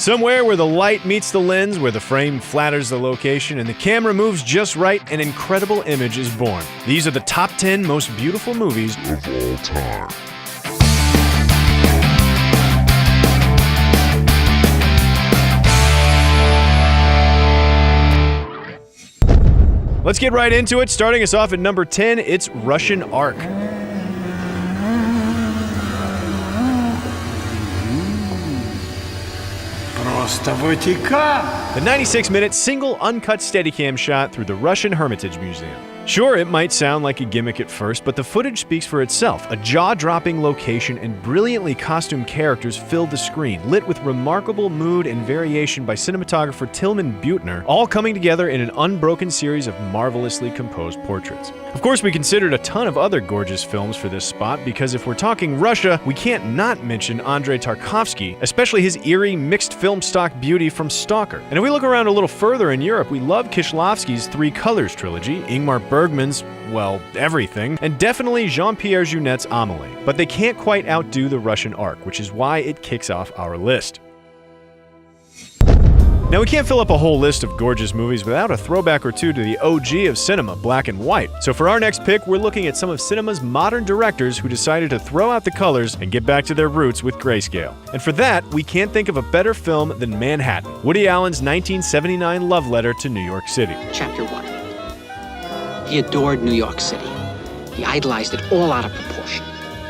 Somewhere where the light meets the lens, where the frame flatters the location, and the camera moves just right, an incredible image is born. These are the top 10 most beautiful movies of all time. Let's get right into it. Starting us off at number 10, it's Russian Ark. The 96-minute single uncut Steadicam shot through the Russian Hermitage Museum. Sure, it might sound like a gimmick at first, but the footage speaks for itself. A jaw-dropping location and brilliantly costumed characters filled the screen, lit with remarkable mood and variation by cinematographer Tilman Buettner, all coming together in an unbroken series of marvelously composed portraits. Of course, we considered a ton of other gorgeous films for this spot, because if we're talking Russia, we can't not mention Andrei Tarkovsky, especially his eerie, mixed film stock beauty from Stalker. And if we look around a little further in Europe, we love Kieślowski's Three Colors trilogy, Ingmar Bergman's, well, everything, and definitely Jean-Pierre Jeunet's Amélie. But they can't quite outdo the Russian Ark, which is why it kicks off our list. Now, we can't fill up a whole list of gorgeous movies without a throwback or two to the OG of cinema, black and white. So for our next pick, we're looking at some of cinema's modern directors who decided to throw out the colors and get back to their roots with grayscale. And for that, we can't think of a better film than Manhattan, Woody Allen's 1979 love letter to New York City. Chapter 1. He adored New York City. He idolized it all out of proportion.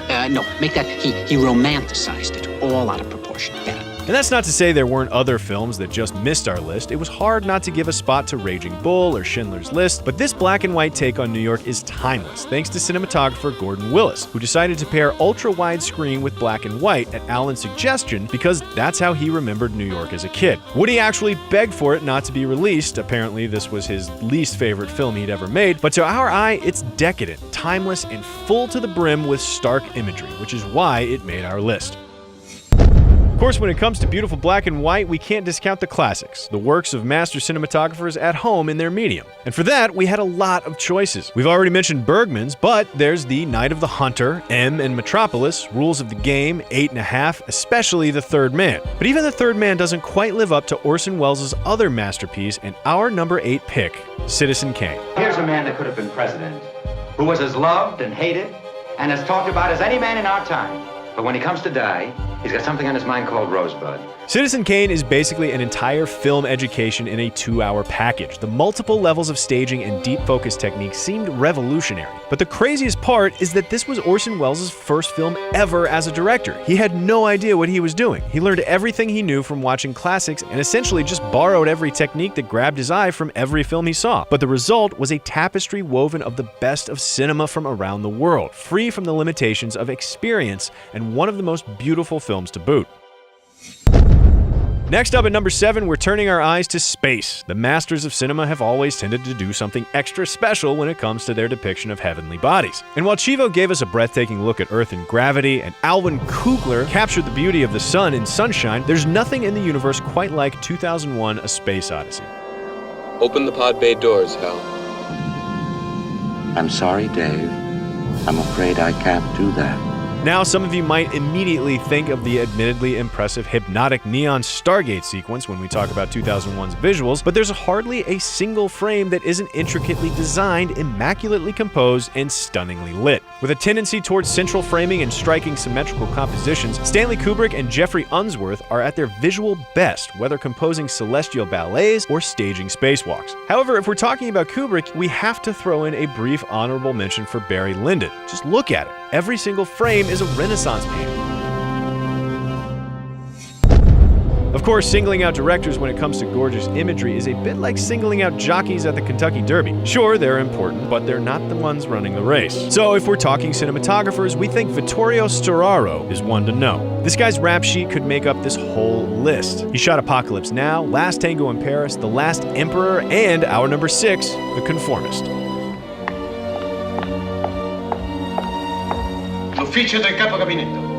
He romanticized it all out of proportion. Better. And that's not to say there weren't other films that just missed our list. It was hard not to give a spot to Raging Bull or Schindler's List, but this black and white take on New York is timeless, thanks to cinematographer Gordon Willis, who decided to pair ultra-wide screen with black and white at Allen's suggestion because that's how he remembered New York as a kid. Woody actually begged for it not to be released. Apparently, this was his least favorite film he'd ever made, but to our eye, it's decadent, timeless, and full to the brim with stark imagery, which is why it made our list. Of course, when it comes to beautiful black and white, we can't discount the classics, the works of master cinematographers at home in their medium. And for that, we had a lot of choices. We've already mentioned Bergman's, but there's The Night of the Hunter, M and Metropolis, Rules of the Game, 8½, especially The Third Man. But even The Third Man doesn't quite live up to Orson Welles' other masterpiece and our number 8 pick, Citizen Kane. Here's a man that could have been president, who was as loved and hated and as talked about as any man in our time. But when he comes to die, he's got something on his mind called Rosebud. Citizen Kane is basically an entire film education in a 2-hour package. The multiple levels of staging and deep focus techniques seemed revolutionary. But the craziest part is that this was Orson Welles' first film ever as a director. He had no idea what he was doing. He learned everything he knew from watching classics and essentially just borrowed every technique that grabbed his eye from every film he saw. But the result was a tapestry woven of the best of cinema from around the world, free from the limitations of experience, and one of the most beautiful films to boot. Next up at number 7, we're turning our eyes to space. The masters of cinema have always tended to do something extra special when it comes to their depiction of heavenly bodies. And while Chivo gave us a breathtaking look at Earth and gravity, and Alvin Kugler captured the beauty of the sun in Sunshine, there's nothing in the universe quite like 2001: A Space Odyssey. Open the pod bay doors, Hal. I'm sorry, Dave. I'm afraid I can't do that. Now, some of you might immediately think of the admittedly impressive hypnotic neon Stargate sequence when we talk about 2001's visuals, but there's hardly a single frame that isn't intricately designed, immaculately composed, and stunningly lit. With a tendency towards central framing and striking symmetrical compositions, Stanley Kubrick and Jeffrey Unsworth are at their visual best, whether composing celestial ballets or staging spacewalks. However, if we're talking about Kubrick, we have to throw in a brief honorable mention for Barry Lyndon. Just look at it. Every single frame is a Renaissance painting. Of course, singling out directors when it comes to gorgeous imagery is a bit like singling out jockeys at the Kentucky Derby. Sure, they're important, but they're not the ones running the race. So if we're talking cinematographers, we think Vittorio Storaro is one to know. This guy's rap sheet could make up this whole list. He shot Apocalypse Now, Last Tango in Paris, The Last Emperor, and our number 6, The Conformist. Ufficio del capo gabinetto.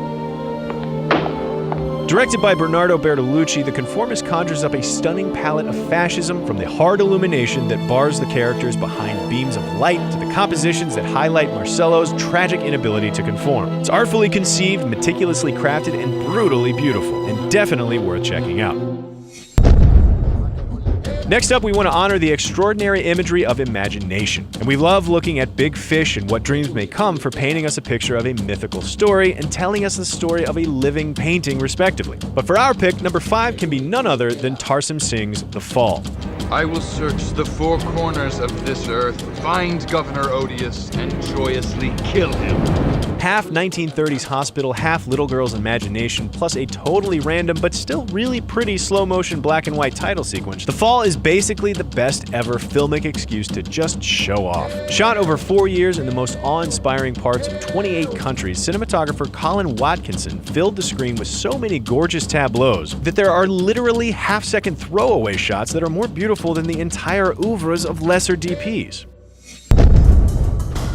Directed by Bernardo Bertolucci, The Conformist conjures up a stunning palette of fascism, from the hard illumination that bars the characters behind beams of light to the compositions that highlight Marcello's tragic inability to conform. It's artfully conceived, meticulously crafted, and brutally beautiful, and definitely worth checking out. Next up, we want to honor the extraordinary imagery of imagination. And we love looking at Big Fish and What Dreams May Come for painting us a picture of a mythical story and telling us the story of a living painting, respectively. But for our pick, number 5 can be none other than Tarsem Singh's The Fall. I will search the four corners of this earth, find Governor Odious, and joyously kill him. Half 1930s hospital, half little girl's imagination, plus a totally random but still really pretty slow-motion black and white title sequence, The Fall is basically the best ever filmic excuse to just show off. Shot over 4 years in the most awe-inspiring parts of 28 countries, cinematographer Colin Watkinson filled the screen with so many gorgeous tableaus that there are literally half-second throwaway shots that are more beautiful than the entire oeuvres of lesser DPs.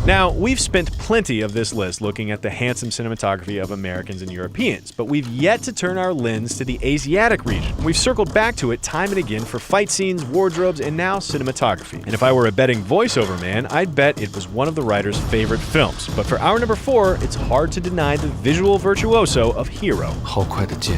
Now, we've spent plenty of this list looking at the handsome cinematography of Americans and Europeans, but we've yet to turn our lens to the Asiatic region. We've circled back to it time and again for fight scenes, wardrobes, and now cinematography. And if I were a betting voiceover man, I'd bet it was one of the writer's favorite films. But for our number 4, it's hard to deny the visual virtuoso of Hero. 好快的剑。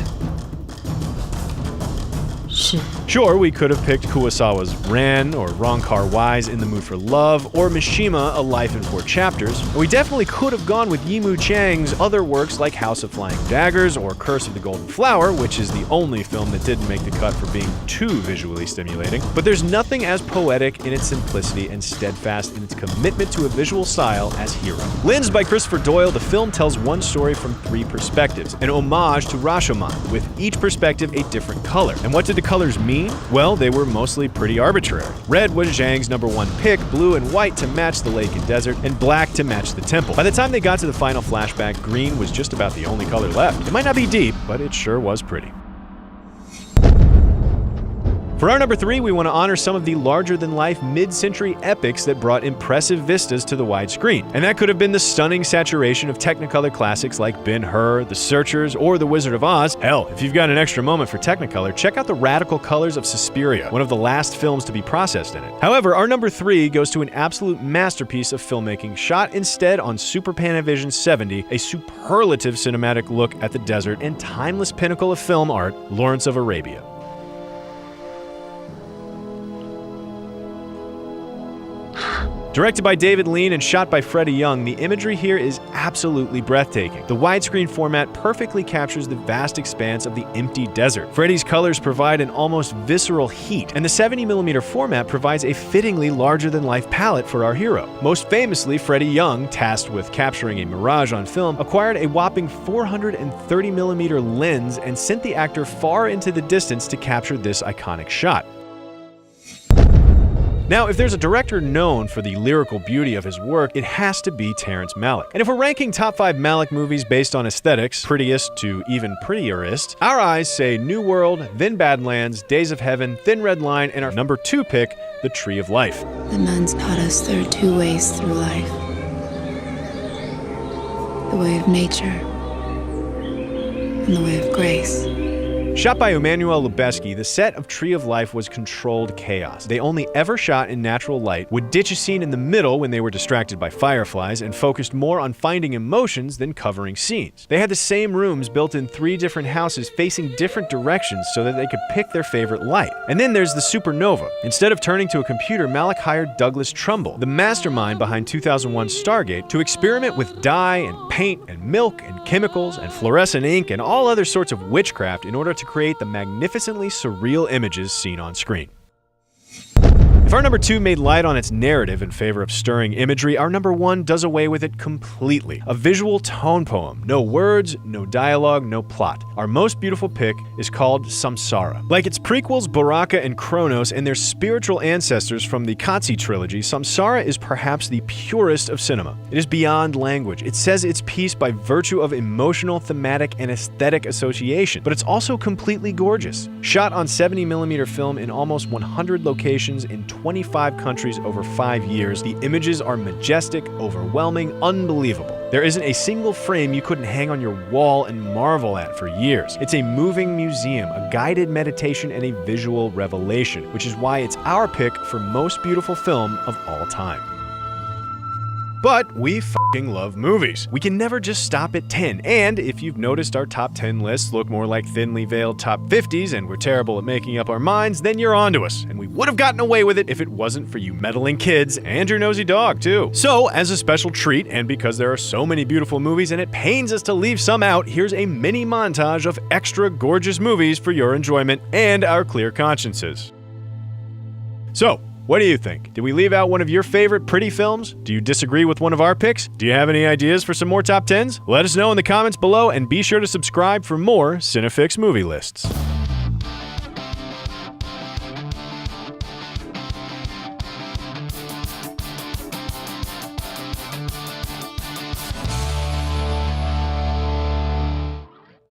Sure, we could have picked Kurosawa's Ran, or Wong Kar-wai's In the Mood for Love, or Mishima, A Life in 4 Chapters. And we definitely could have gone with Yimou Chang's other works like House of Flying Daggers or Curse of the Golden Flower, which is the only film that didn't make the cut for being too visually stimulating. But there's nothing as poetic in its simplicity and steadfast in its commitment to a visual style as Hero. Lensed by Christopher Doyle, the film tells one story from 3 perspectives, an homage to Rashomon, with each perspective a different color. And what did the colors mean? Well, they were mostly pretty arbitrary. Red was Zhang's number 1 pick, blue and white to match the lake and desert, and black to match the temple. By the time they got to the final flashback, green was just about the only color left. It might not be deep, but it sure was pretty. For our number 3, we want to honor some of the larger-than-life mid-century epics that brought impressive vistas to the widescreen. And that could have been the stunning saturation of Technicolor classics like Ben-Hur, The Searchers, or The Wizard of Oz. Hell, if you've got an extra moment for Technicolor, check out the radical colors of Suspiria, one of the last films to be processed in it. However, our number 3 goes to an absolute masterpiece of filmmaking, shot instead on Super Panavision 70, a superlative cinematic look at the desert and timeless pinnacle of film art, Lawrence of Arabia. Directed by David Lean and shot by Freddie Young, the imagery here is absolutely breathtaking. The widescreen format perfectly captures the vast expanse of the empty desert. Freddie's colors provide an almost visceral heat, and the 70mm format provides a fittingly larger-than-life palette for our hero. Most famously, Freddie Young, tasked with capturing a mirage on film, acquired a whopping 430mm lens and sent the actor far into the distance to capture this iconic shot. Now, if there's a director known for the lyrical beauty of his work, it has to be Terrence Malick. And if we're ranking top 5 Malick movies based on aesthetics, prettiest to even prettierest, our eyes say New World, then Badlands, Days of Heaven, Thin Red Line, and our number 2 pick, The Tree of Life. The nuns taught us there are 2 ways through life. The way of nature and the way of grace. Shot by Emmanuel Lubezki, the set of Tree of Life was controlled chaos. They only ever shot in natural light, would ditch a scene in the middle when they were distracted by fireflies, and focused more on finding emotions than covering scenes. They had the same rooms built in 3 different houses facing different directions so that they could pick their favorite light. And then there's the supernova. Instead of turning to a computer, Malick hired Douglas Trumbull, the mastermind behind 2001's Stargate, to experiment with dye and paint and milk and chemicals and fluorescent ink and all other sorts of witchcraft in order to create the magnificently surreal images seen on screen. If our number 2 made light on its narrative in favor of stirring imagery, our number 1 does away with it completely. A visual tone poem. No words, no dialogue, no plot. Our most beautiful pick is called Samsara. Like its prequels Baraka and Kronos and their spiritual ancestors from the Qatsi trilogy, Samsara is perhaps the purest of cinema. It is beyond language. It says its piece by virtue of emotional, thematic, and aesthetic association, but it's also completely gorgeous. Shot on 70mm film in almost 100 locations in 25 countries over 5 years. The images are majestic, overwhelming, unbelievable. There isn't a single frame you couldn't hang on your wall and marvel at for years. It's a moving museum, a guided meditation, and a visual revelation, which is why it's our pick for most beautiful film of all time. But we f***ing love movies. We can never just stop at 10, and if you've noticed our top 10 lists look more like thinly veiled top 50s and we're terrible at making up our minds, then you're onto us, and we would have gotten away with it if it wasn't for you meddling kids and your nosy dog, too. So, as a special treat, and because there are so many beautiful movies and it pains us to leave some out, here's a mini montage of extra gorgeous movies for your enjoyment and our clear consciences. So, what do you think? Did we leave out one of your favorite pretty films? Do you disagree with one of our picks? Do you have any ideas for some more top 10s? Let us know in the comments below, and be sure to subscribe for more Cinefix movie lists.